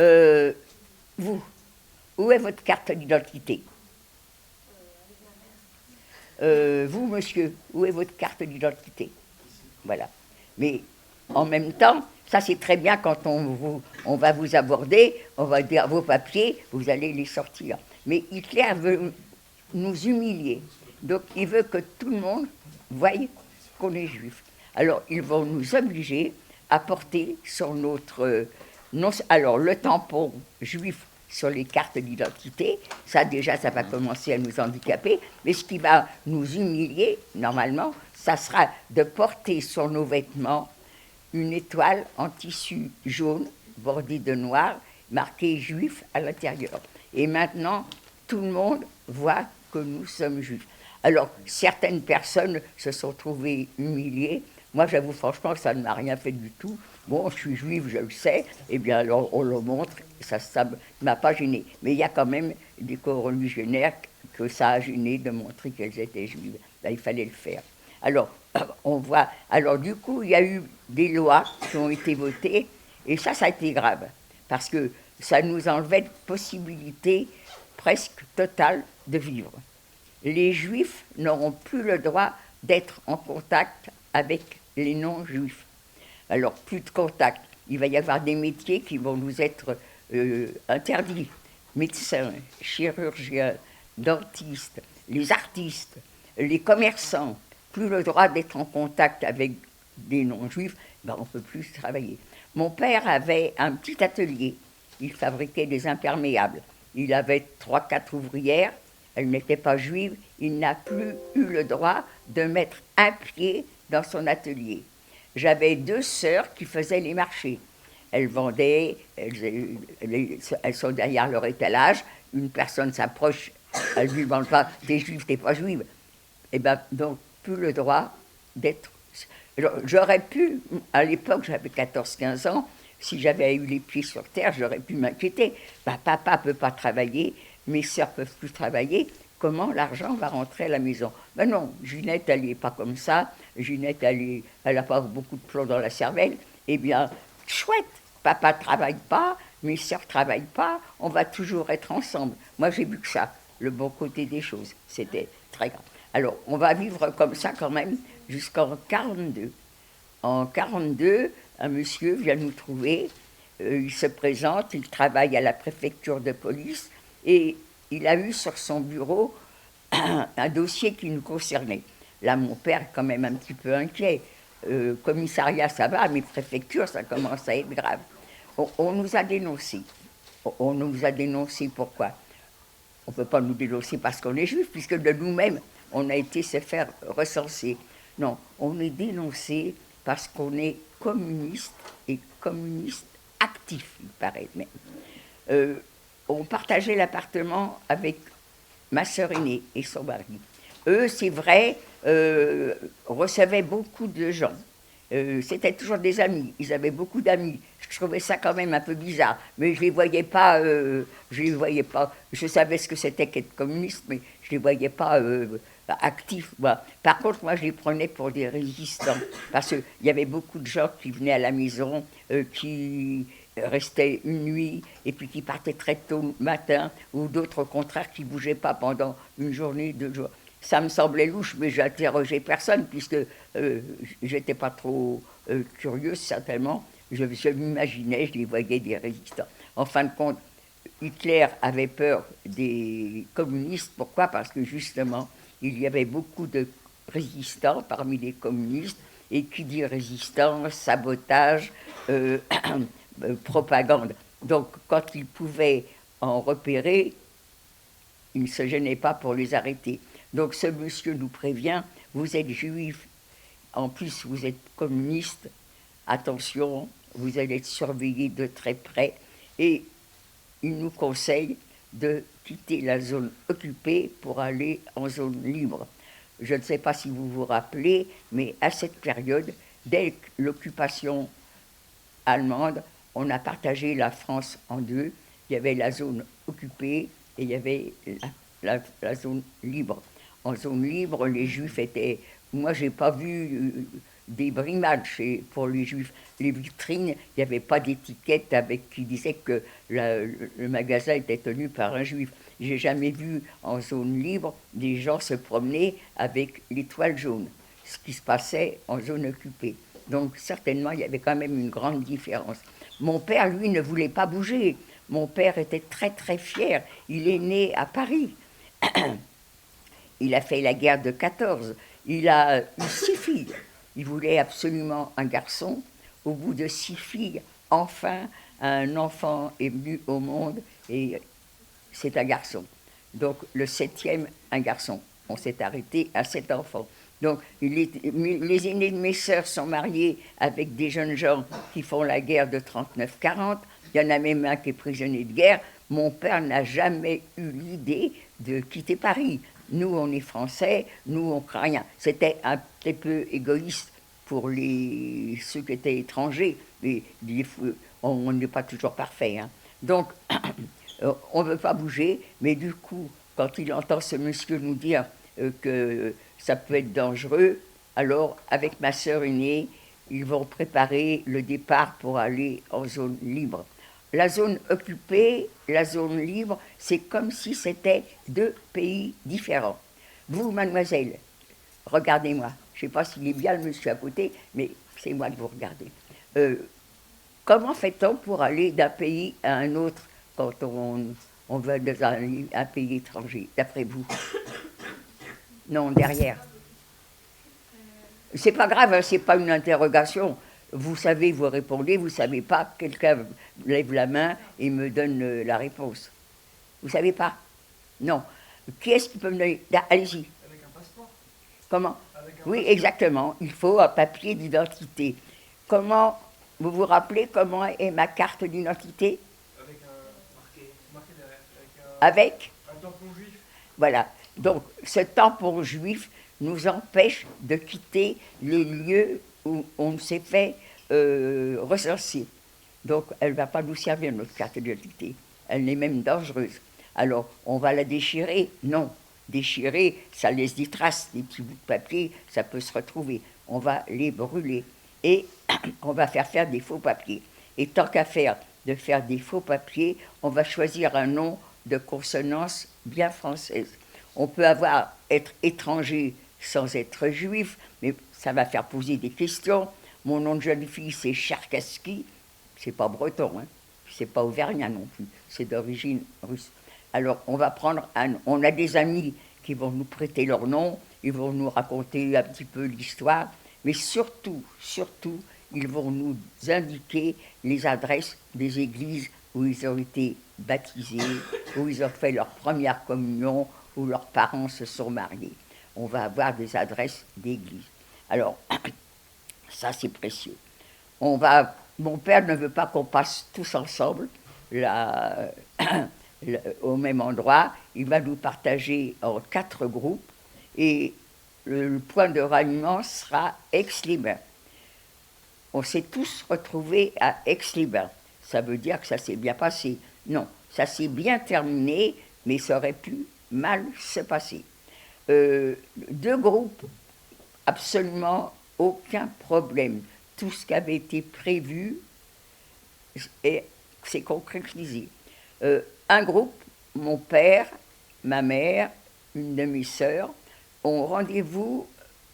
Euh, vous, où est votre carte d'identité? Vous, monsieur, où est votre carte d'identité? Voilà. Mais en même temps, ça c'est très bien quand on va vous aborder, on va dire vos papiers, vous allez les sortir. Mais Hitler veut nous humilier. Donc il veut que tout le monde voie qu'on est juif. Alors ils vont nous obliger à porter sur notre... non, alors le tampon juif sur les cartes d'identité, ça déjà ça va commencer à nous handicaper, mais ce qui va nous humilier normalement, ça sera de porter sur nos vêtements une étoile en tissu jaune bordée de noir, marquée juif à l'intérieur. Et maintenant, tout le monde voit que nous sommes juifs. Alors, certaines personnes se sont trouvées humiliées. Moi, j'avoue franchement que ça ne m'a rien fait du tout. Bon, je suis juive, je le sais. Eh bien, alors, on le montre. Ça ne m'a pas gêné. Mais il y a quand même des co-religionnaires que ça a gêné de montrer qu'elles étaient juives. Là, il fallait le faire. Alors, on voit. Alors, du coup, il y a eu des lois qui ont été votées. Et ça a été grave. Parce que ça nous enlevait de possibilités presque totales de vivre. Les juifs n'auront plus le droit d'être en contact avec les non-juifs. Alors, plus de contact. Il va y avoir des métiers qui vont nous être interdits. Médecins, chirurgiens, dentistes, les artistes, les commerçants, plus le droit d'être en contact avec des non-juifs, ben on ne peut plus travailler. Mon père avait un petit atelier. Il fabriquait des imperméables. Il avait 3-4 ouvrières. Elle n'était pas juive, il n'a plus eu le droit de mettre un pied dans son atelier. J'avais 2 sœurs qui faisaient les marchés. Elles vendaient, elles sont derrière leur étalage, une personne s'approche, elle ne lui demande pas, t'es juive, t'es pas juive. Et bien, donc, plus le droit d'être... J'aurais pu, à l'époque, j'avais 14-15 ans, si j'avais eu les pieds sur terre, j'aurais pu m'inquiéter. Ben, papa ne peut pas travailler, mes sœurs ne peuvent plus travailler, comment l'argent va rentrer à la maison? Ben non, Ginette, elle n'est pas comme ça. Ginette, elle n'a pas beaucoup de plomb dans la cervelle. Eh bien, chouette, papa ne travaille pas, mes sœurs ne travaillent pas, on va toujours être ensemble. Moi, j'ai vu que ça, le bon côté des choses. C'était très grave. Alors, on va vivre comme ça quand même jusqu'en 42. En 42, un monsieur vient nous trouver, il se présente, il travaille à la préfecture de police, et il a eu sur son bureau un dossier qui nous concernait. Là, mon père est quand même un petit peu inquiet. Commissariat, ça va, mais préfecture, ça commence à être grave. On nous a dénoncés. On nous a dénoncés pourquoi? On ne peut pas nous dénoncer parce qu'on est juif, puisque de nous-mêmes, on a été se faire recenser. Non, on est dénoncé parce qu'on est communiste et communiste actif, il paraît même. On partageait l'appartement avec ma sœur aînée et son mari. Eux, c'est vrai, recevaient beaucoup de gens. C'était toujours des amis, ils avaient beaucoup d'amis. Je trouvais ça quand même un peu bizarre, mais je les voyais pas, je savais ce que c'était qu'être communiste, mais je les voyais pas actifs. Moi. Par contre, moi, je les prenais pour des résistants, parce qu'il y avait beaucoup de gens qui venaient à la maison, qui restaient une nuit, et puis qui partaient très tôt le matin, ou d'autres au contraire qui bougeaient pas pendant une journée, 2 jours. Ça me semblait louche, mais j'interrogeais personne, puisque j'étais pas trop curieuse, certainement. Je m'imaginais, je les voyais des résistants. En fin de compte, Hitler avait peur des communistes. Pourquoi? Parce que justement, il y avait beaucoup de résistants parmi les communistes, et qui dit résistance, sabotage, propagande. Donc, quand il pouvait en repérer, il ne se gênait pas pour les arrêter. Donc ce monsieur nous prévient, vous êtes juif, en plus vous êtes communiste, attention, vous allez être surveillé de très près, et il nous conseille de quitter la zone occupée pour aller en zone libre. Je ne sais pas si vous vous rappelez, mais à cette période, dès l'occupation allemande, on a partagé la France en 2. Il y avait la zone occupée et il y avait la zone libre. En zone libre, les Juifs étaient... Moi, je n'ai pas vu des brimades pour les juifs. Les vitrines, il n'y avait pas d'étiquette qui disait que le magasin était tenu par un juif. J'ai jamais vu en zone libre des gens se promener avec l'étoile jaune, ce qui se passait en zone occupée. Donc certainement, il y avait quand même une grande différence. Mon père, lui, ne voulait pas bouger. Mon père était très très fier. Il est né à Paris. Il a fait la guerre de 14. Il a eu 6 filles. Il voulait absolument un garçon. Au bout de 6 filles, enfin, un enfant est venu au monde et c'est un garçon. Donc le 7e, un garçon. On s'est arrêté à 7 enfants. Donc les aînés de mes sœurs sont mariés avec des jeunes gens qui font la guerre de 39-40. Il y en a même un qui est prisonnier de guerre. Mon père n'a jamais eu l'idée de quitter Paris. Nous, on est français, nous, on ne craint rien. C'était un petit peu égoïste pour ceux qui étaient étrangers, mais on n'est pas toujours parfait. Hein. Donc, on ne veut pas bouger, mais du coup, quand il entend ce monsieur nous dire que ça peut être dangereux, alors, avec ma sœur aînée, ils vont préparer le départ pour aller en zone libre. La zone occupée, la zone libre, c'est comme si c'était 2 pays différents. Vous, mademoiselle, regardez-moi. Je ne sais pas s'il est bien le monsieur à côté, mais c'est moi que vous regardez. Comment fait-on pour aller d'un pays à un autre quand on va dans un pays étranger, d'après vous? Non, derrière. C'est pas grave, hein, c'est pas une interrogation. Vous savez, vous répondez, vous savez pas, quelqu'un lève la main et me donne la réponse. Vous savez pas? Non. Qui est-ce qui peut me donner? Allez-y. Avec un passeport. Comment? Oui, passeport. Exactement. Il faut un papier d'identité. Comment, vous vous rappelez comment est ma carte d'identité? Avec un marqué derrière. Avec un tampon juif. Voilà. Donc, ce tampon juif nous empêche de quitter les lieux où on s'est fait recenser. Donc, elle ne va pas nous servir, notre carte d'identité. Elle est même dangereuse. Alors, on va la déchirer? Non. Déchirer, ça laisse des traces, des petits bouts de papier, ça peut se retrouver. On va les brûler. Et on va faire des faux papiers. Et tant qu'à faire des faux papiers, on va choisir un nom de consonance bien française. On peut être étranger sans être juif, mais ça va faire poser des questions. Mon nom de jeune fille, c'est Cherkassky, c'est pas breton, hein, c'est pas auvergnat non plus, c'est d'origine russe. Alors, on a des amis qui vont nous prêter leur nom, ils vont nous raconter un petit peu l'histoire, mais surtout, ils vont nous indiquer les adresses des églises où ils ont été baptisés, où ils ont fait leur première communion, où leurs parents se sont mariés. On va avoir des adresses d'église. Alors, ça c'est précieux. Mon père ne veut pas qu'on passe tous ensemble au même endroit. Il va nous partager en 4 groupes et le point de ralliement sera Aix-les-Bains. On s'est tous retrouvés à Aix-les-Bains. Ça veut dire que ça s'est bien passé. Non, ça s'est bien terminé, mais ça aurait pu mal se passer. 2 groupes, absolument aucun problème. Tout ce qui avait été prévu s'est concrétisé. Un groupe, mon père, ma mère, une de mes sœurs, ont rendez-vous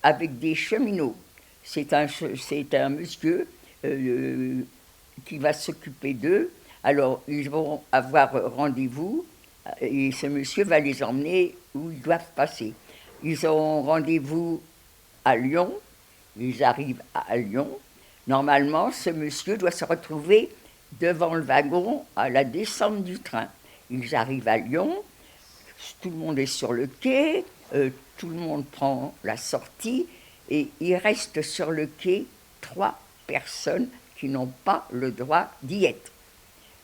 avec des cheminots. C'est un monsieur qui va s'occuper d'eux. Alors, ils vont avoir rendez-vous et ce monsieur va les emmener où ils doivent passer. Ils ont rendez-vous à Lyon, ils arrivent à Lyon. Normalement, ce monsieur doit se retrouver devant le wagon à la descente du train. Ils arrivent à Lyon, tout le monde est sur le quai, tout le monde prend la sortie, et il reste sur le quai 3 personnes qui n'ont pas le droit d'y être.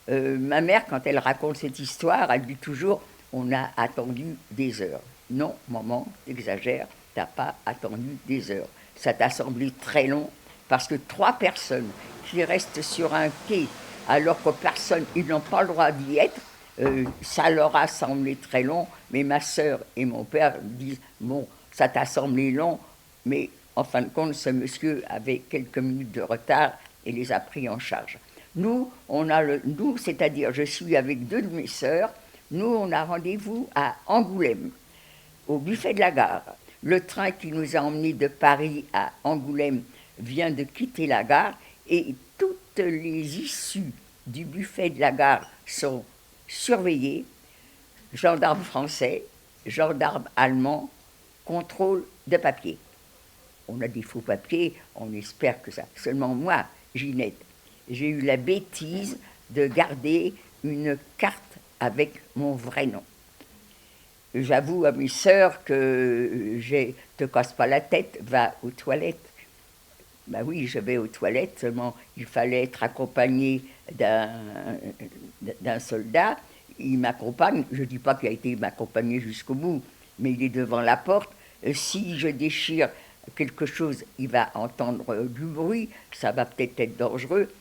Ma mère, quand elle raconte cette histoire, elle dit toujours « on a attendu des heures ». Non, maman, t'exagères, t'as pas attendu des heures. Ça t'a semblé très long, parce que 3 personnes qui restent sur un quai, alors que personne, ils n'ont pas le droit d'y être, ça leur a semblé très long, mais ma sœur et mon père disent « bon, ça t'a semblé long, mais en fin de compte, ce monsieur avait quelques minutes de retard et les a pris en charge. Nous, c'est-à-dire je suis avec 2 de mes sœurs, nous, on a rendez-vous à Angoulême, au buffet de la gare. Le train qui nous a emmenés de Paris à Angoulême vient de quitter la gare et toutes les issues du buffet de la gare sont surveillées. Gendarmes français, gendarmes allemands, contrôle de papier. On a des faux papiers, on espère que ça. Seulement moi, Ginette, j'ai eu la bêtise de garder une carte avec mon vrai nom. J'avoue à mes sœurs que te casse pas la tête, va aux toilettes. Ben oui, je vais aux toilettes, seulement il fallait être accompagné d'un soldat. Il m'accompagne, je ne dis pas qu'il a été m'accompagner jusqu'au bout, mais il est devant la porte. Si je déchire quelque chose, il va entendre du bruit, ça va peut-être être dangereux.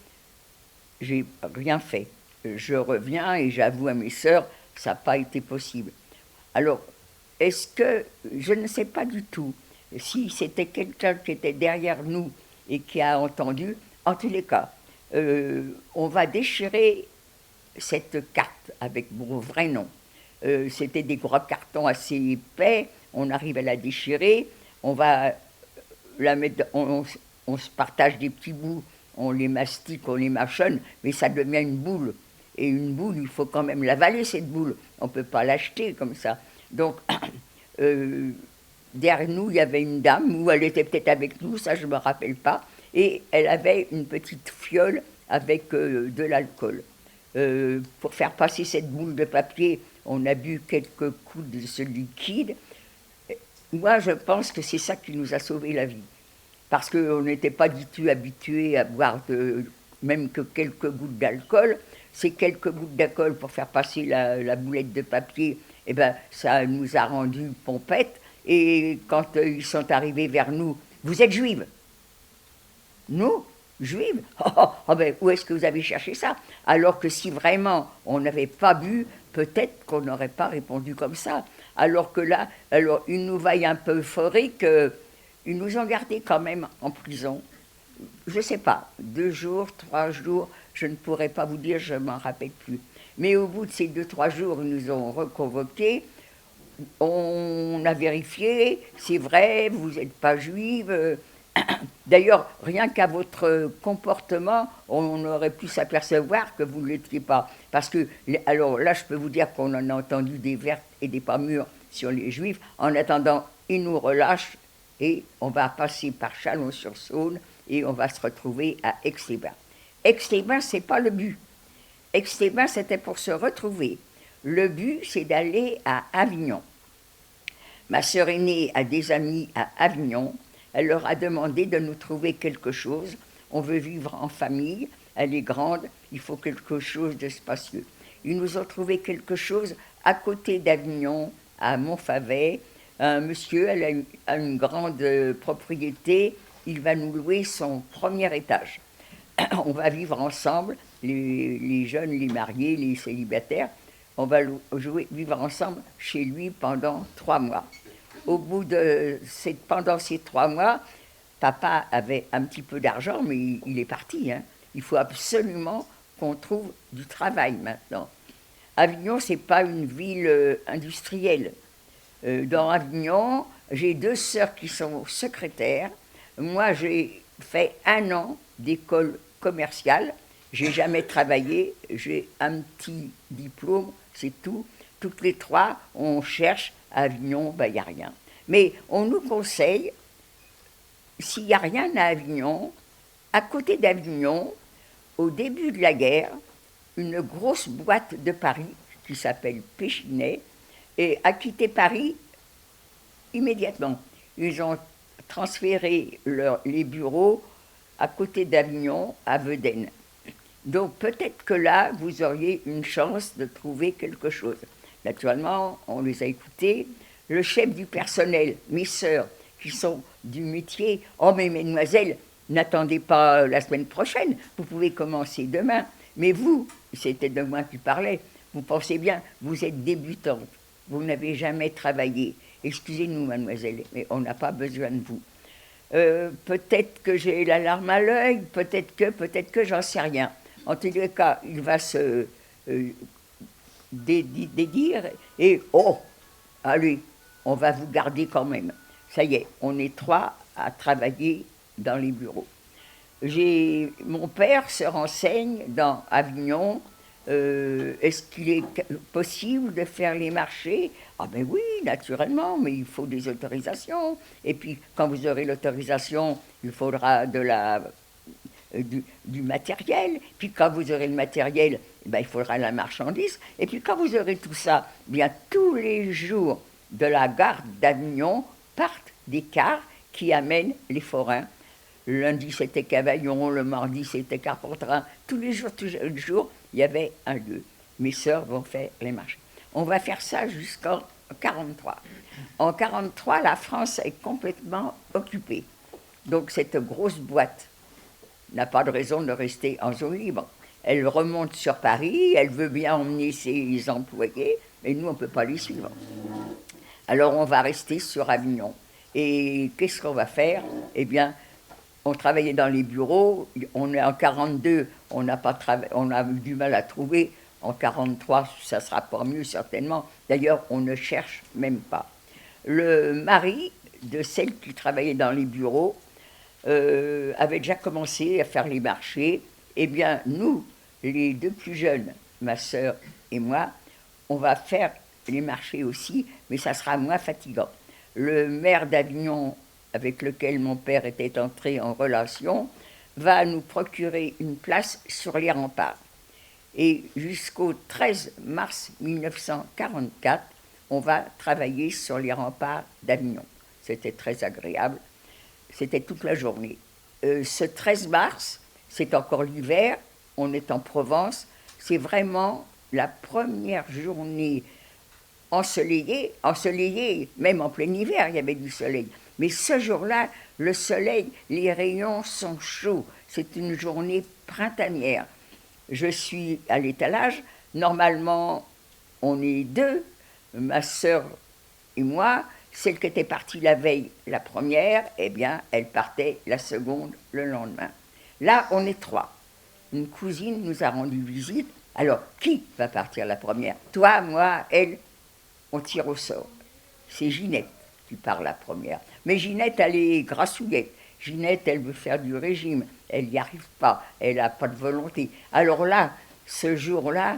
J'ai rien fait. Je reviens et j'avoue à mes sœurs, ça n'a pas été possible. Alors, est-ce que, je ne sais pas du tout, si c'était quelqu'un qui était derrière nous et qui a entendu, en tous les cas, on va déchirer cette carte avec mon vrai nom. C'était des gros cartons assez épais, on arrive à la déchirer, on va la mettre, on se partage des petits bouts, on les mastique, on les mâchonne, mais ça devient une boule. Et une boule, il faut quand même l'avaler, cette boule. On ne peut pas l'acheter comme ça. Donc, derrière nous, il y avait une dame, ou elle était peut-être avec nous, ça je ne me rappelle pas, et elle avait une petite fiole avec de l'alcool. Pour faire passer cette boule de papier, on a bu quelques coups de ce liquide. Moi, je pense que c'est ça qui nous a sauvé la vie. Parce qu'on n'était pas du tout habitué à boire même que quelques gouttes d'alcool. Ces quelques gouttes d'alcool pour faire passer la boulette de papier, eh ben, ça nous a rendu pompettes. Et quand ils sont arrivés vers nous, vous êtes juive? Nous, juive? Ben, où est-ce que vous avez cherché ça? Alors que si vraiment on n'avait pas bu, peut-être qu'on n'aurait pas répondu comme ça. Alors que là, ils nous voient un peu euphoriques, ils nous ont gardés quand même en prison. Je ne sais pas, 2 jours, 3 jours, je ne pourrais pas vous dire, je ne m'en rappelle plus. Mais au bout de ces 2-3 jours, ils nous ont reconvoqués. On a vérifié, c'est vrai, vous n'êtes pas juive. D'ailleurs, rien qu'à votre comportement, on aurait pu s'apercevoir que vous ne l'étiez pas. Parce que, alors là, je peux vous dire qu'on en a entendu des vertes et des pas mûres sur les Juifs. En attendant, ils nous relâchent et on va passer par Chalon-sur-Saône et on va se retrouver à Aix-les-Bains. Aix-les-Bains, ce n'est pas le but. Aix-les-Bains, c'était pour se retrouver. Le but, c'est d'aller à Avignon. Ma sœur aînée a des amis à Avignon. Elle leur a demandé de nous trouver quelque chose. On veut vivre en famille, elle est grande, il faut quelque chose de spacieux. Ils nous ont trouvé quelque chose à côté d'Avignon, à Montfavet. Un monsieur, elle a une grande propriété, il va nous louer son premier étage. On va vivre ensemble, les jeunes, les mariés, les célibataires. On va vivre ensemble chez lui pendant 3 mois. Pendant ces 3 mois, papa avait un petit peu d'argent, mais il est parti. Hein. Il faut absolument qu'on trouve du travail maintenant. Avignon, ce n'est pas une ville industrielle. Dans Avignon, j'ai 2 sœurs qui sont secrétaires. Moi, j'ai fait 1 an d'école commerciale. Je n'ai jamais travaillé. J'ai un petit diplôme, c'est tout. Toutes les 3, on cherche. À Avignon, il n'y a rien. Mais on nous conseille, s'il n'y a rien à Avignon, à côté d'Avignon, au début de la guerre, une grosse boîte de Paris qui s'appelle Péchinet a quitté Paris immédiatement. Ils ont transféré les bureaux à côté d'Avignon, à Vedène. Donc peut-être que là, vous auriez une chance de trouver quelque chose. Naturellement, on les a écoutés. Le chef du personnel, mes sœurs, qui sont du métier, « Oh, mais mesdemoiselles, n'attendez pas la semaine prochaine, vous pouvez commencer demain. » Mais vous, c'était de moi qui parlais, vous pensez bien, vous êtes débutante, vous n'avez jamais travaillé. Excusez-nous, mademoiselle, mais on n'a pas besoin de vous. Peut-être que j'ai la larme à l'œil, peut-être que j'en sais rien. En tous les cas, il va se dédire et oh, allez, on va vous garder quand même. Ça y est, on est 3 à travailler dans les bureaux. Mon père se renseigne dans Avignon. Est-ce qu'il est possible de faire les marchés? Ah ben oui, naturellement, mais il faut des autorisations. Et puis, quand vous aurez l'autorisation, il faudra du matériel. Puis quand vous aurez le matériel, ben, il faudra la marchandise. Et puis quand vous aurez tout ça, bien tous les jours de la gare d'Avignon partent des cars qui amènent les forains. Le lundi, c'était Cavaillon, le mardi, c'était Carpentras. Tous les jours, il y avait un lieu. Mes sœurs vont faire les marchés. On va faire ça jusqu'en 1943. En 1943, la France est complètement occupée. Donc cette grosse boîte n'a pas de raison de rester en zone libre. Elle remonte sur Paris, elle veut bien emmener ses employés, mais nous, on ne peut pas les suivre. Alors on va rester sur Avignon. Et qu'est-ce qu'on va faire? Eh bien, on travaillait dans les bureaux, on est en 42, on a eu du mal à trouver. En 43, ça ne sera pas mieux certainement. D'ailleurs, on ne cherche même pas. Le mari de celle qui travaillait dans les bureaux avait déjà commencé à faire les marchés. Eh bien, nous, les deux plus jeunes, ma sœur et moi, on va faire les marchés aussi, mais ça sera moins fatigant. Le maire d'Avignon, avec lequel mon père était entré en relation, va nous procurer une place sur les remparts. Et jusqu'au 13 mars 1944, on va travailler sur les remparts d'Avignon. C'était très agréable. C'était toute la journée. Ce 13 mars, c'est encore l'hiver, on est en Provence, c'est vraiment la première journée ensoleillée, même en plein hiver, il y avait du soleil. Mais ce jour-là, le soleil, les rayons sont chauds. C'est une journée printanière. Je suis à l'étalage. Normalement, on est deux, ma sœur et moi. Celle qui était partie la veille, la première, eh bien, elle partait la seconde le lendemain. Là, on est 3. Une cousine nous a rendu visite. Alors, qui va partir la première? Toi, moi, elle, on tire au sort. C'est Ginette qui part la première. Mais Ginette, elle est grassouillette. Ginette, elle veut faire du régime. Elle n'y arrive pas. Elle n'a pas de volonté. Alors là, ce jour-là,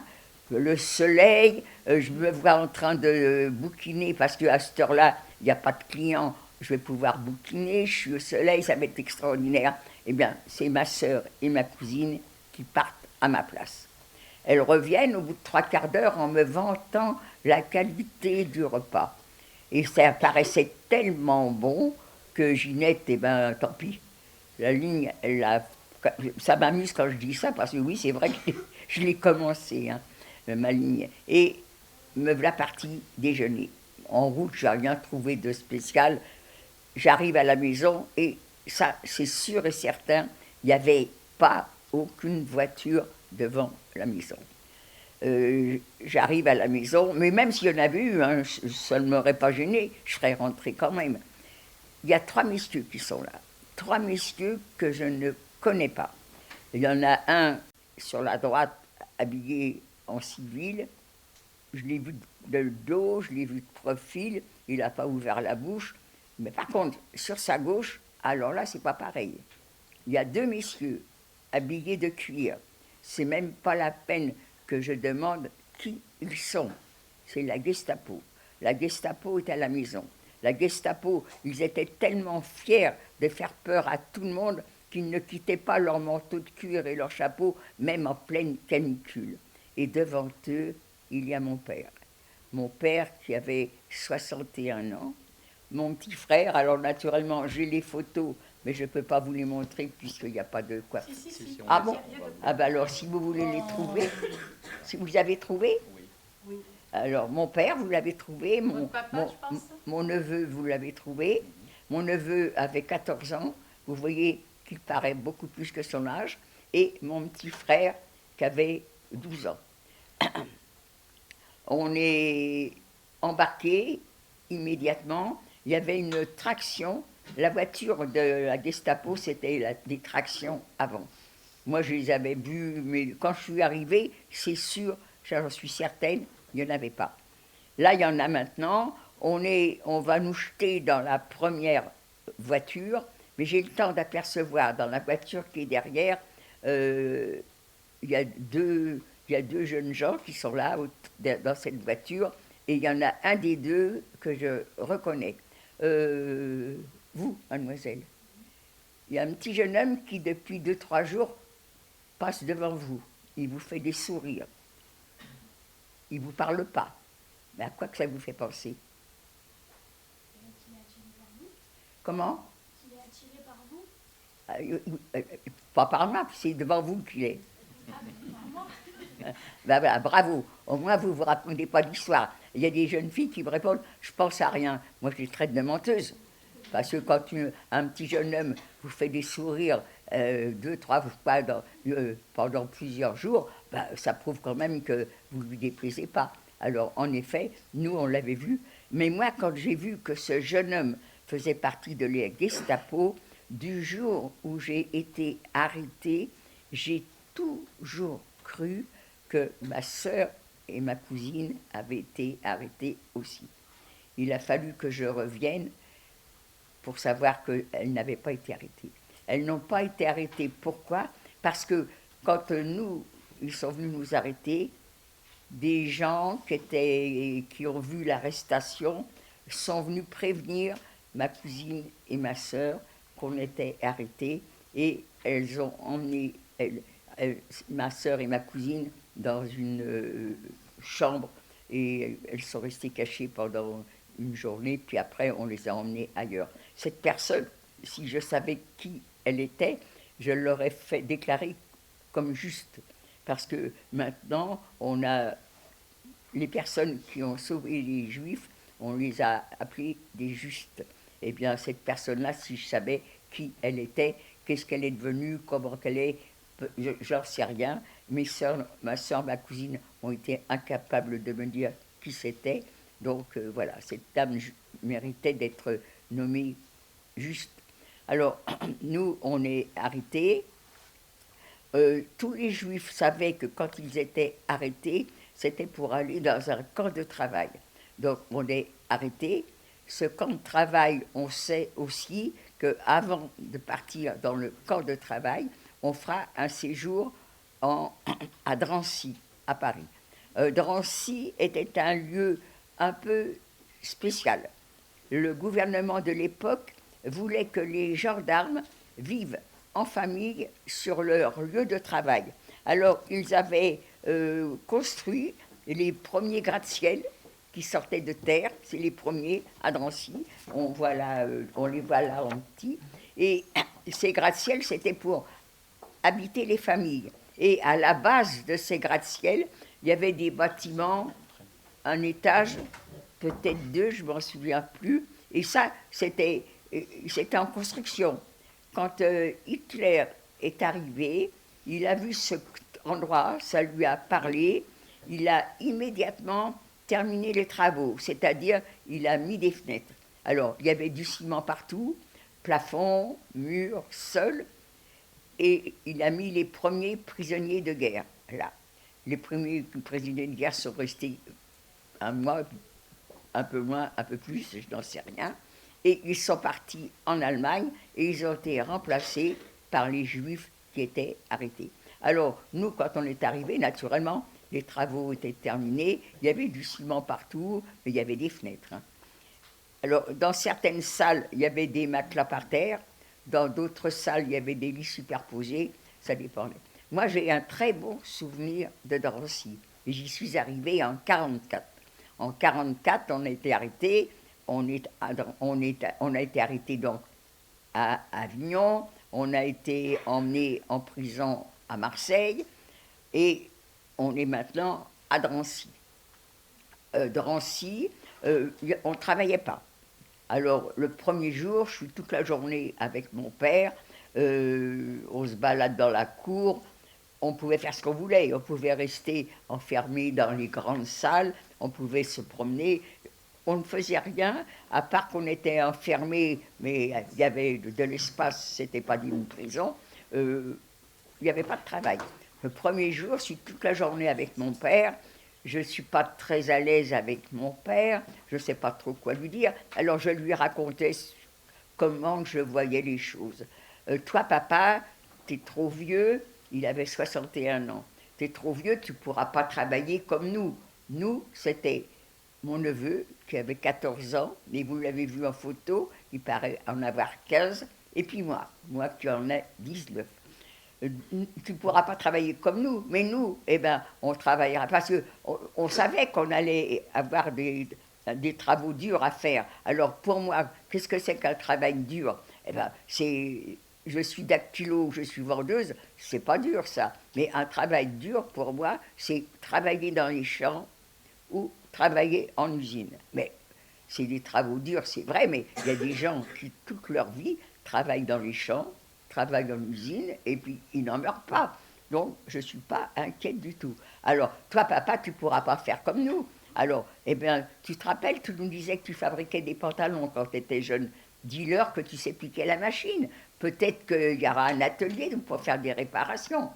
le soleil, je me vois en train de bouquiner parce qu'à cette heure-là, il n'y a pas de clients. Je vais pouvoir bouquiner, je suis au soleil, ça va être extraordinaire. Eh bien, c'est ma sœur et ma cousine qui partent à ma place. Elles reviennent au bout de 3/4 d'heure en me vantant la qualité du repas. Et ça paraissait tellement bon que Ginette, eh ben, tant pis. La ligne, ça m'amuse quand je dis ça, parce que oui, c'est vrai que je l'ai commencé, hein, ma ligne. Et me voilà partie déjeuner. En route, je n'ai rien trouvé de spécial. J'arrive à la maison et ça, c'est sûr et certain, il n'y avait pas aucune voiture devant la maison. J'arrive à la maison, mais même s'il y en avait eu, hein, ça ne m'aurait pas gêné, je serais rentrée quand même. Il y a 3 messieurs qui sont là. 3 messieurs que je ne connais pas. Il y en a un sur la droite, habillé en civil. Je l'ai vu de dos, je l'ai vu de profil. Il n'a pas ouvert la bouche. Mais par contre, sur sa gauche, alors là, c'est pas pareil. Il y a 2 messieurs habillés de cuir. C'est même pas la peine que je demande qui ils sont. C'est la Gestapo. La Gestapo est à la maison. La Gestapo, ils étaient tellement fiers de faire peur à tout le monde qu'ils ne quittaient pas leur manteau de cuir et leur chapeau, même en pleine canicule. Et devant eux, il y a mon père. Mon père qui avait 61 ans. Mon petit frère, alors naturellement, j'ai les photos, mais je ne peux pas vous les montrer puisqu'il n'y a pas de quoi. Si, Ah bon? Ah ben alors, si vous voulez les trouver, si vous avez trouvé? Oui. Alors, mon père, vous l'avez trouvé, Papa, je pense. mon neveu, vous l'avez trouvé. Mon neveu avait 14 ans, vous voyez qu'il paraît beaucoup plus que son âge, et mon petit frère qui avait 12 ans. On est embarqué immédiatement. Il y avait une traction La voiture de la Gestapo, c'était la détraction avant. Moi, je les avais vus, mais quand je suis arrivée, c'est sûr, j'en suis certaine, il n'y en avait pas. Là, il y en a maintenant. On va nous jeter dans la première voiture, mais j'ai le temps d'apercevoir dans la voiture qui est derrière, euh, il y a il y a deux jeunes gens qui sont là dans cette voiture, et il y en a un des deux que je reconnais. Euh, Vous, mademoiselle, il y a un petit jeune homme qui, depuis 2, 3 jours, passe devant vous. Il vous fait des sourires. Il ne vous parle pas. Mais à quoi que ça vous fait penser? Qu'il est attiré par vous. Comment? Qu'il est attiré par vous. Pas par moi, c'est devant vous qu'il est. Ah, par moi. Ben voilà, bravo. Au moins, vous ne vous racontez pas d'histoire. Il y a des jeunes filles qui me répondent, je pense à rien. Moi, je les traite de menteuses. Parce que quand un petit jeune homme vous fait des sourires 2, 3 fois pendant plusieurs jours, ben, ça prouve quand même que vous ne lui déplaisez pas. Alors, en effet, nous, on l'avait vu. Mais moi, quand j'ai vu que ce jeune homme faisait partie de la Gestapo, du jour où j'ai été arrêtée, j'ai toujours cru que ma sœur et ma cousine avaient été arrêtées aussi. Il a fallu que je revienne pour savoir qu'elles n'avaient pas été arrêtées. Elles n'ont pas été arrêtées. Pourquoi? Parce que quand ils sont venus nous arrêter, des gens qui ont vu l'arrestation sont venus prévenir ma cousine et ma sœur qu'on était arrêtés, et elles ont emmené ma sœur et ma cousine dans une chambre, et elles sont restées cachées pendant une journée, puis après on les a emmenées ailleurs. Cette personne, si je savais qui elle était, je l'aurais fait déclarer comme juste, parce que maintenant on a les personnes qui ont sauvé les Juifs, on les a appelés des justes. Eh bien, cette personne-là, si je savais qui elle était, qu'est-ce qu'elle est devenue, comment qu'elle est, j'en sais rien. Ma soeur, ma cousine ont été incapables de me dire qui c'était. Donc voilà, cette dame méritait d'être nommée juste. Alors, nous, on est arrêtés. Tous les Juifs savaient que quand ils étaient arrêtés, c'était pour aller dans un camp de travail. Donc on est arrêté. Ce camp de travail, on sait aussi qu'avant de partir dans le camp de travail, on fera un séjour à Drancy, à Paris. Drancy était un lieu un peu spécial. Le gouvernement de l'époque voulait que les gendarmes vivent en famille sur leur lieu de travail. Alors, ils avaient construit les premiers gratte-ciel qui sortaient de terre, c'est les premiers à Drancy, on les voit là en petit, et ces gratte-ciel, c'était pour habiter les familles. Et à la base de ces gratte-ciel, il y avait des bâtiments, un étage, peut-être deux, je ne m'en souviens plus, et ça, c'était en construction. Quand Hitler est arrivé, il a vu cet endroit, ça lui a parlé, il a immédiatement terminé les travaux, c'est-à-dire il a mis des fenêtres. Alors, il y avait du ciment partout, plafond, mur, sol, et il a mis les premiers prisonniers de guerre, là. Les premiers prisonniers de guerre sont restés un mois, un peu moins, un peu plus, je n'en sais rien. Et ils sont partis en Allemagne et ils ont été remplacés par les Juifs qui étaient arrêtés. Alors, nous, quand on est arrivés, naturellement, les travaux étaient terminés, il y avait du ciment partout, mais il y avait des fenêtres. Hein. Alors, dans certaines salles, il y avait des matelas par terre, dans d'autres salles, il y avait des lits superposés, ça dépendait. Moi, j'ai un très bon souvenir de Drancy, et j'y suis arrivée en 1944. En 1944, on a été arrêtés. On a été arrêté donc à Avignon, on a été emmené en prison à Marseille, et on est maintenant à Drancy. Drancy, on ne travaillait pas. Alors, le premier jour, je suis toute la journée avec mon père, on se balade dans la cour, on pouvait faire ce qu'on voulait, on pouvait rester enfermé dans les grandes salles, on pouvait se promener. on ne faisait rien, à part qu'on était enfermés, mais il y avait de l'espace, c'était pas une prison, il n'y avait pas de travail. Le premier jour, je suis toute la journée avec mon père, je ne suis pas très à l'aise avec mon père, je ne sais pas trop quoi lui dire, alors je lui racontais comment je voyais les choses. Toi, papa, tu es trop vieux, il avait 61 ans, tu es trop vieux, tu ne pourras pas travailler comme nous. Nous, c'était mon neveu qui avait 14 ans, mais vous l'avez vu en photo, il paraît en avoir 15, et puis moi qui en ai 19. Tu ne pourras pas travailler comme nous, mais nous, eh ben, on travaillera parce qu'on savait qu'on allait avoir des travaux durs à faire. Alors pour moi, qu'est-ce que c'est qu'un travail dur? Eh ben, je suis dactylo, je suis vendeuse, c'est pas dur ça. Mais un travail dur pour moi, c'est travailler dans les champs ou travailler en usine. Mais c'est des travaux durs, c'est vrai, mais il y a des gens qui, toute leur vie, travaillent dans les champs, travaillent en usine, et puis ils n'en meurent pas. Donc, je ne suis pas inquiète du tout. Alors, toi, papa, tu ne pourras pas faire comme nous. Alors, eh bien, tu te rappelles, tu nous disais que tu fabriquais des pantalons quand tu étais jeune. Dis-leur que tu sais piquer la machine. Peut-être qu'il y aura un atelier pour faire des réparations.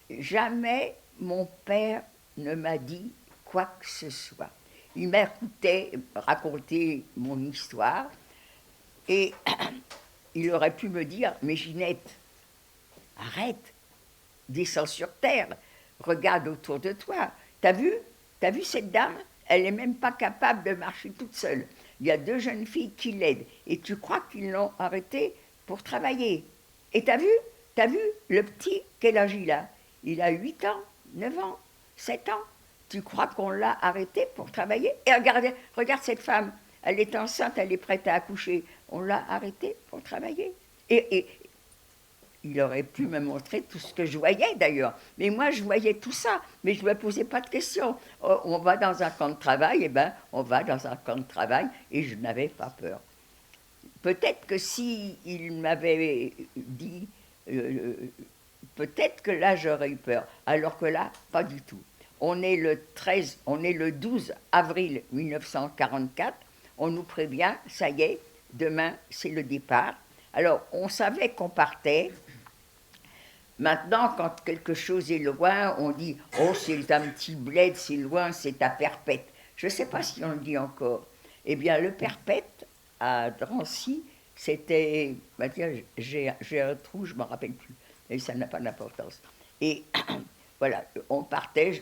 Jamais mon père ne m'a dit quoi que ce soit. Il m'écoutait raconter mon histoire et il aurait pu me dire, mais Ginette, arrête, descends sur terre, regarde autour de toi. T'as vu cette dame? Elle n'est même pas capable de marcher toute seule. Il y a 2 jeunes filles qui l'aident et tu crois qu'ils l'ont arrêtée pour travailler. Et t'as vu le petit, quel âge il a? Il a 8 ans, 9 ans, 7 ans. Tu crois qu'on l'a arrêté pour travailler? Et regarde cette femme, elle est enceinte, elle est prête à accoucher. On l'a arrêtée pour travailler. Et il aurait pu me montrer tout ce que je voyais d'ailleurs. Mais moi, je voyais tout ça, mais je ne me posais pas de questions. Oh, on va dans un camp de travail, eh bien, on va dans un camp de travail, et je n'avais pas peur. Peut-être que si il m'avait dit, peut-être que là, j'aurais eu peur, alors que là, pas du tout. On est le 12 avril 1944, on nous prévient, ça y est, demain, c'est le départ. Alors, on savait qu'on partait. Maintenant, quand quelque chose est loin, on dit « Oh, c'est un petit bled, c'est loin, c'est à Perpète ». Je ne sais pas si on le dit encore. Eh bien, le Perpète, à Drancy, c'était... Ben tiens, j'ai un trou, je ne m'en rappelle plus. Et ça n'a pas d'importance. Et voilà, on partait,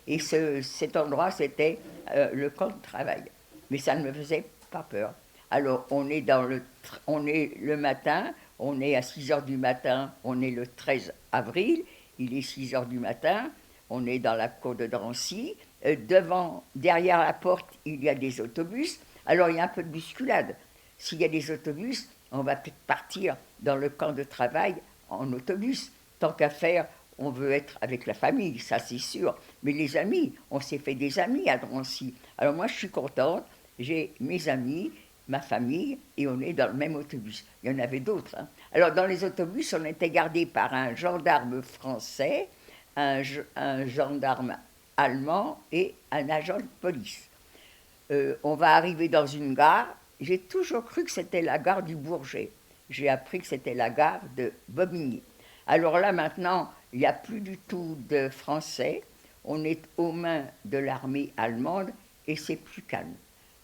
et cet endroit, c'était le camp de travail. Mais ça ne me faisait pas peur. Alors, on est le matin, on est à 6 heures du matin, on est le 13 avril, il est 6 heures du matin, on est dans la cour de Drancy, derrière la porte, il y a des autobus, alors il y a un peu de bousculade. S'il y a des autobus, on va peut-être partir dans le camp de travail en autobus. Tant qu'à faire, on veut être avec la famille, ça c'est sûr. Mais les amis, on s'est fait des amis à Drancy. Alors moi je suis contente, j'ai mes amis, ma famille, et on est dans le même autobus. Il y en avait d'autres. Hein. Alors dans les autobus, on était gardés par un gendarme français, un gendarme allemand et un agent de police. On va arriver dans une gare. J'ai toujours cru que c'était la gare du Bourget. J'ai appris que c'était la gare de Bobigny. Alors là, maintenant, il n'y a plus du tout de Français. On est aux mains de l'armée allemande et c'est plus calme.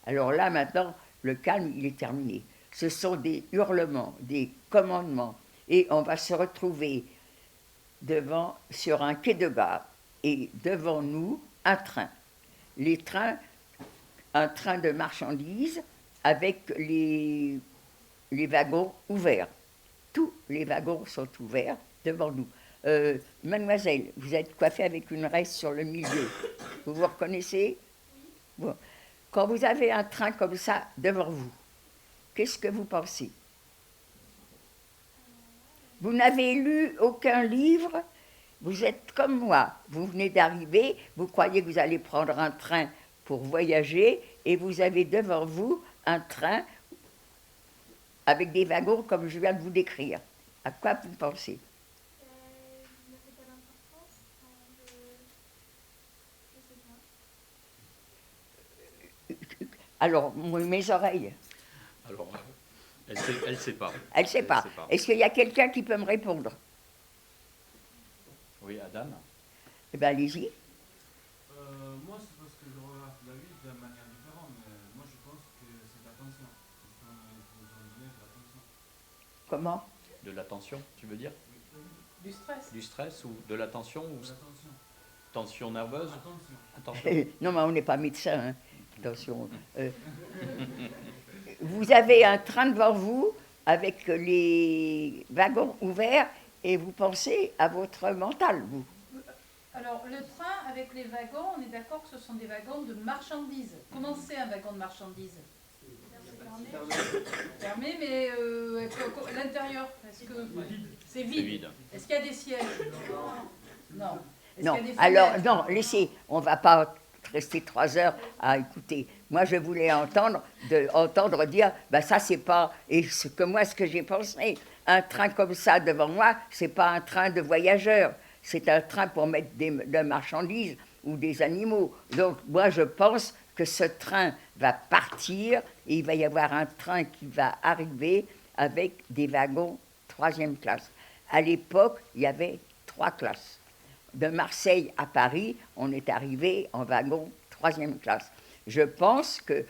Alors là, maintenant, le calme, il est terminé. Ce sont des hurlements, des commandements. Et on va se retrouver sur un quai de gare. Et devant nous, un train. Un train de marchandises avec les wagons ouverts. Tous les wagons sont ouverts devant nous. Mademoiselle, vous êtes coiffée avec une reste sur le milieu. Vous vous reconnaissez? Bon. Quand vous avez un train comme ça devant vous, qu'est-ce que vous pensez? Vous n'avez lu aucun livre, vous êtes comme moi. Vous venez d'arriver, vous croyez que vous allez prendre un train pour voyager et vous avez devant vous un train avec des wagons comme je viens de vous décrire. À quoi vous pensez? Il n'avait pas d'importance. Je sais pas. Alors, mes oreilles, Alors, elle sait pas. elle ne sait pas. Est-ce qu'il y a quelqu'un qui peut me répondre? Oui, Adam. Eh bien, allez-y. Moi, c'est parce que je regarde la vie d'une manière différente, mais moi, je pense que c'est l'attention. Il faut en donner de l'attention. Comment? De l'attention, tu veux dire? Du stress. Du stress ou de l'attention ou De l'attention. tension nerveuse? Attention. Attention. Non, mais on n'est pas médecin, hein. Attention. Vous avez un train devant vous avec les wagons ouverts et vous pensez à votre mental, vous. Alors, le train avec les wagons, on est d'accord que ce sont des wagons de marchandises. Comment c'est un wagon de marchandises? Fermé, mais l'intérieur, est-ce que c'est C'est vide? vide. Est-ce qu'il y a des sièges? Non. Est-ce Non, qu'il y a des alors, fenêtres? non, laissez, on ne va pas rester 3 heures à écouter. Moi, je voulais entendre dire, ben ça, c'est pas, et ce que j'ai pensé, un train comme ça devant moi, c'est pas un train de voyageurs, c'est un train pour mettre de marchandises ou des animaux. Donc, moi, je pense que ce train va partir et il va y avoir un train qui va arriver avec des wagons 3e classe. À l'époque, il y avait 3 classes. De Marseille à Paris, on est arrivé en wagon 3e classe. Je pense que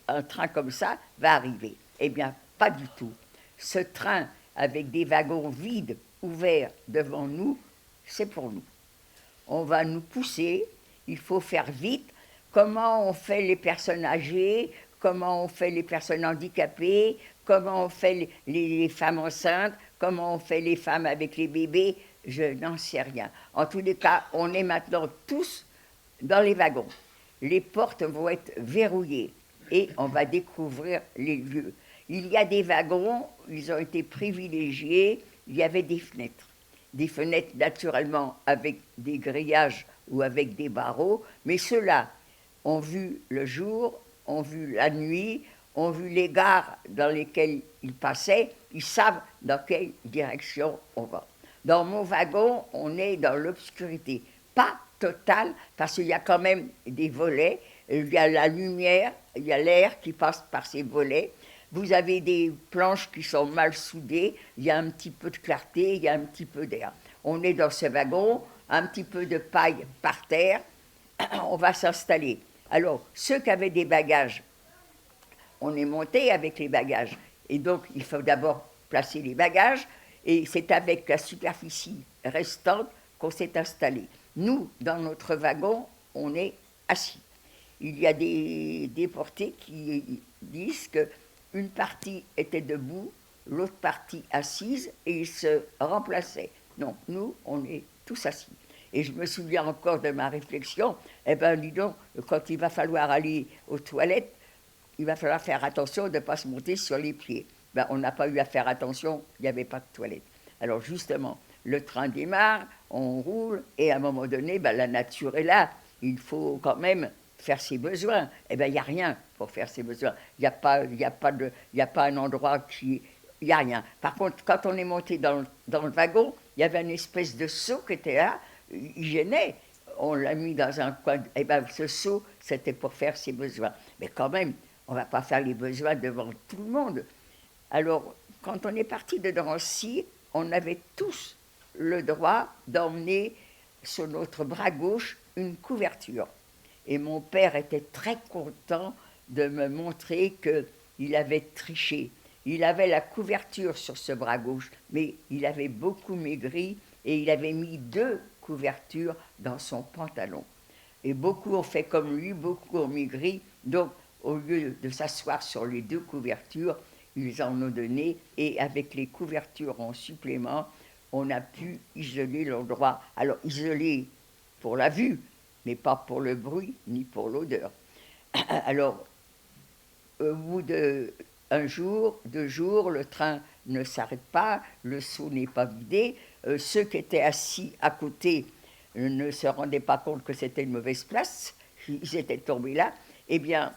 un train comme ça va arriver. Eh bien, pas du tout. Ce train avec des wagons vides, ouverts devant nous, c'est pour nous. On va nous pousser, il faut faire vite. Comment on fait les personnes âgées, comment on fait les personnes handicapées, comment on fait les femmes enceintes, comment on fait les femmes avec les bébés, je n'en sais rien. En tous les cas, on est maintenant tous dans les wagons. Les portes vont être verrouillées et on va découvrir les lieux. Il y a des wagons, ils ont été privilégiés, il y avait des fenêtres. Des fenêtres naturellement avec des grillages ou avec des barreaux, mais ceux-là ont vu le jour, ont vu la nuit, ont vu les gares dans lesquelles ils passaient, ils savent dans quelle direction on va. Dans mon wagon, on est dans l'obscurité. Pas totale, parce qu'il y a quand même des volets, il y a la lumière, il y a l'air qui passe par ces volets. Vous avez des planches qui sont mal soudées, il y a un petit peu de clarté, il y a un petit peu d'air. On est dans ce wagon, un petit peu de paille par terre, on va s'installer. Alors, ceux qui avaient des bagages, on est monté avec les bagages. Et donc, il faut d'abord placer les bagages, et c'est avec la superficie restante qu'on s'est installé. Nous, dans notre wagon, on est assis. Il y a des déportés qui disent qu'une partie était debout, l'autre partie assise, et ils se remplaçaient. Non, nous, on est tous assis. Et je me souviens encore de ma réflexion, eh bien, dis donc, quand il va falloir aller aux toilettes, il va falloir faire attention de ne pas se monter sur les pieds. Ben, on n'a pas eu à faire attention, il n'y avait pas de toilette. Alors justement, le train démarre, on roule, et à un moment donné, ben, la nature est là. Il faut quand même faire ses besoins. Eh bien, il n'y a rien pour faire ses besoins. Il n'y a pas un endroit qui... Il n'y a rien. Par contre, quand on est monté dans le wagon, il y avait une espèce de seau qui était là, il gênait. On l'a mis dans un coin. Eh bien, ce seau, c'était pour faire ses besoins. Mais quand même, on ne va pas faire les besoins devant tout le monde. Alors, quand on est parti de Drancy, on avait tous le droit d'emmener sur notre bras gauche une couverture. Et mon père était très content de me montrer qu'il avait triché. Il avait la couverture sur ce bras gauche, mais il avait beaucoup maigri et il avait mis 2 couvertures dans son pantalon. Et beaucoup ont fait comme lui, beaucoup ont maigri. Donc, au lieu de s'asseoir sur les 2 couvertures, ils en ont donné. Et avec les couvertures en supplément, on a pu isoler l'endroit. Alors, isoler pour la vue, mais pas pour le bruit ni pour l'odeur. Alors, au bout d'un jour, 2 jours, le train ne s'arrête pas, le seau n'est pas vidé. Ceux qui étaient assis à côté ne se rendaient pas compte que c'était une mauvaise place, ils étaient tombés là. Eh bien,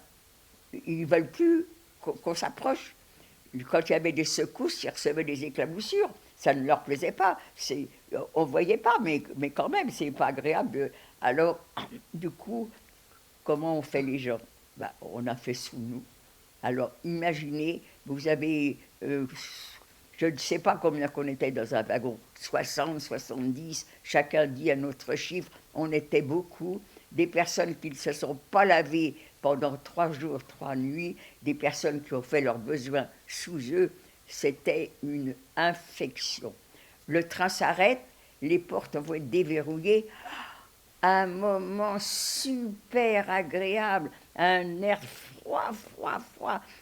ils ne veulent plus qu'on s'approche. Quand il y avait des secousses, ils recevaient des éclaboussures. Ça ne leur plaisait pas. On ne voyait pas, mais quand même, c'est pas agréable. Alors, du coup, comment on fait les gens? Ben, on a fait sous nous. Alors imaginez, vous avez, je ne sais pas combien qu'on était dans un wagon, 60, 70, chacun dit un autre chiffre, on était beaucoup, des personnes qui ne se sont pas lavées pendant 3 jours, 3 nuits, des personnes qui ont fait leurs besoins sous eux, c'était une infection. Le train s'arrête, les portes vont être déverrouillées, un moment super agréable, un air froid,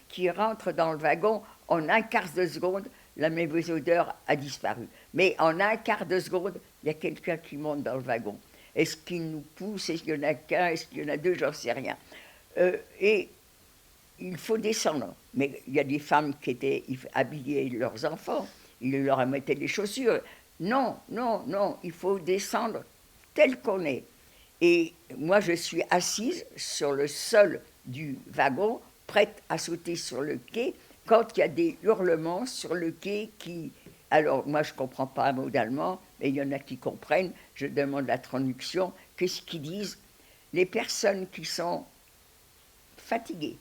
qui rentre dans le wagon. En un quart de seconde, la mauvaise odeur a disparu. Mais en un quart de seconde, il y a quelqu'un qui monte dans le wagon. Est-ce qu'il nous pousse? Est-ce qu'il y en a qu'un? Est-ce qu'il y en a deux? J'en sais rien. Et il faut descendre. Mais il y a des femmes qui étaient habillées leurs enfants. Ils leur mettaient des chaussures. Non, il faut descendre tel qu'on est. Et moi, je suis assise sur le sol du wagon, prête à sauter sur le quai, quand il y a des hurlements sur le quai qui... Alors, moi, je ne comprends pas un mot d'allemand, mais il y en a qui comprennent. Je demande la traduction. Qu'est-ce qu'ils disent? Les personnes qui sont fatiguées,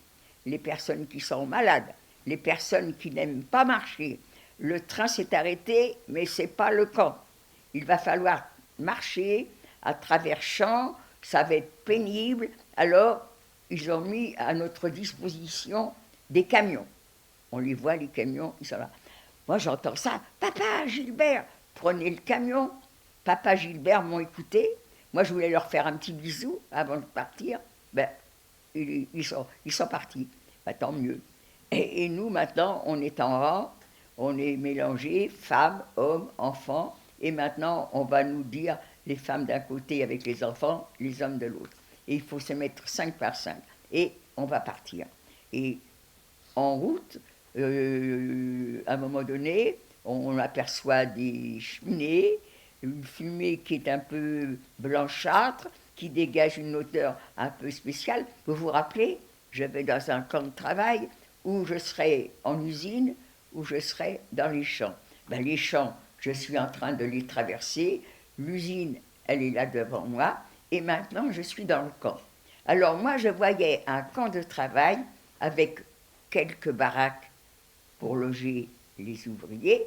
les personnes qui sont malades, les personnes qui n'aiment pas marcher. Le train s'est arrêté, mais ce n'est pas le camp. Il va falloir marcher à travers champs, ça va être pénible. Alors, ils ont mis à notre disposition des camions. On les voit, les camions, ils sont là. Moi, j'entends ça. Papa Gilbert, prenez le camion. Papa Gilbert m'ont écouté. Moi, je voulais leur faire un petit bisou avant de partir. Ben, ils sont partis. Ben, tant mieux. Et nous, maintenant, on est en rang, on est mélangés, femmes, hommes, enfants. Et maintenant, on va nous dire, les femmes d'un côté avec les enfants, les hommes de l'autre. Et il faut se mettre 5 par 5. Et on va partir. Et en route, à un moment donné, on aperçoit des cheminées, une fumée qui est un peu blanchâtre, qui dégage une odeur un peu spéciale. Vous vous rappelez, je vais dans un camp de travail où je serai en usine, où je serai dans les champs. Ben, les champs, je suis en train de les traverser. L'usine, elle est là devant moi. Et maintenant, je suis dans le camp. Alors moi, je voyais un camp de travail avec quelques baraques pour loger les ouvriers,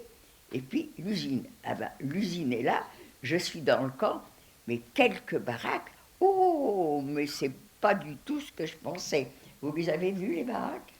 et puis l'usine. Ah ben, l'usine est là, je suis dans le camp, mais quelques baraques, oh, mais c'est pas du tout ce que je pensais. Vous les avez vues, les baraques?